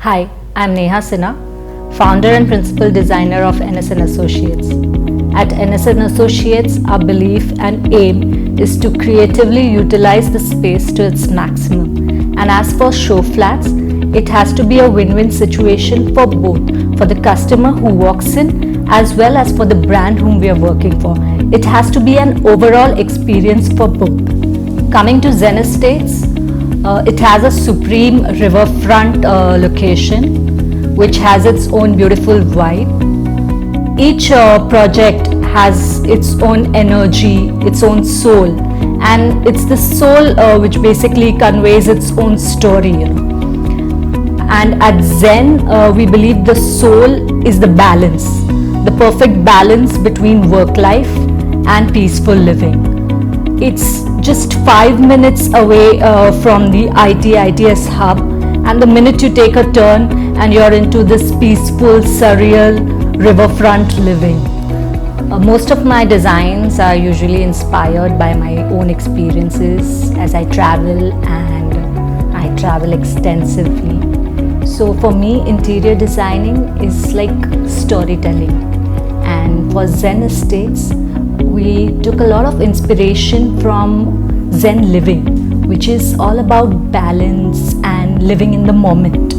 Hi, I'm Neha Sinha, founder and principal designer of NSN Associates. At NSN Associates, our belief and aim is to creatively utilize the space to its maximum. And as for show flats, it has to be a win-win situation for both, for the customer who walks in as well as for the brand whom we are working for. It has to be an overall experience for both. Coming to Zen Estates, it has a supreme riverfront location which has its own beautiful vibe. Each project has its own energy, its own soul, and it's the soul which basically conveys its own story. And at Zen, we believe the soul is the balance, the perfect balance between work life and peaceful living. It's just 5 minutes away from the ITS hub, and the minute you take a turn and you're into this peaceful, surreal riverfront living. Most of my designs are usually inspired by my own experiences as I travel, and I travel extensively. So for me, interior designing is like storytelling, and for Zen Estates, we took a lot of inspiration from Zen living, which is all about balance and living in the moment.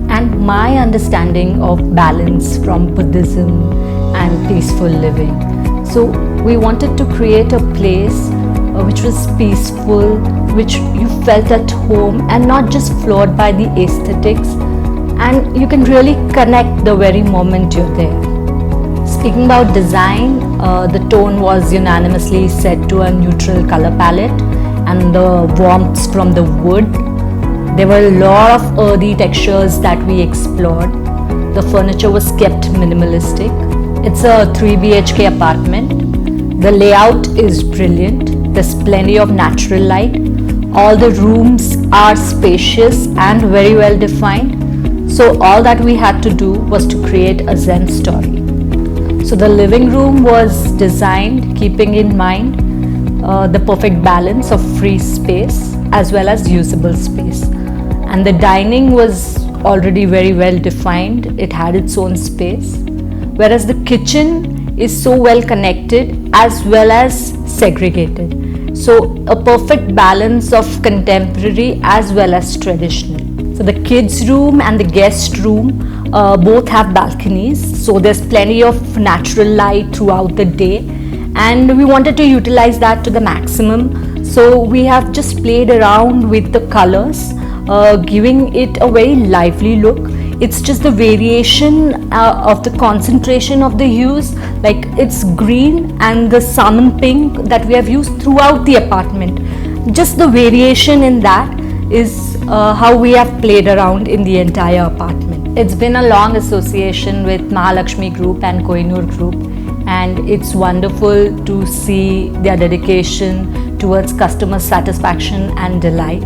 And my understanding of balance from Buddhism and peaceful living. So we wanted to create a place which was peaceful, which you felt at home and not just floored by the aesthetics, and you can really connect the very moment you're there. Speaking about design, the tone was unanimously set to a neutral color palette, and the warmth from the wood. There were a lot of earthy textures that we explored. The furniture was kept minimalistic. It's a 3 BHK apartment. The layout is brilliant. There's plenty of natural light. All the rooms are spacious and very well defined. So all that we had to do was to create a Zen story. So the living room was designed keeping in mind the perfect balance of free space as well as usable space. And the dining was already very well defined. It had its own space. Whereas the kitchen is so well connected as well as segregated. So a perfect balance of contemporary as well as traditional. So the kids room and the guest room both have balconies, so there's plenty of natural light throughout the day, and we wanted to utilize that to the maximum. So we have just played around with the colors, giving it a very lively look. It's just the variation of the concentration of the hues, like it's green and the salmon pink that we have used throughout the apartment. Just the variation in that is how we have played around in the entire apartment. It's been a long association with Mahalaxmi Group and Kohinoor Group, and it's wonderful to see their dedication towards customer satisfaction and delight.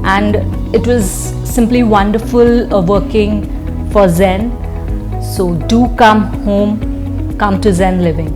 And it was simply wonderful working for Zen. So do come home, come to Zen Living.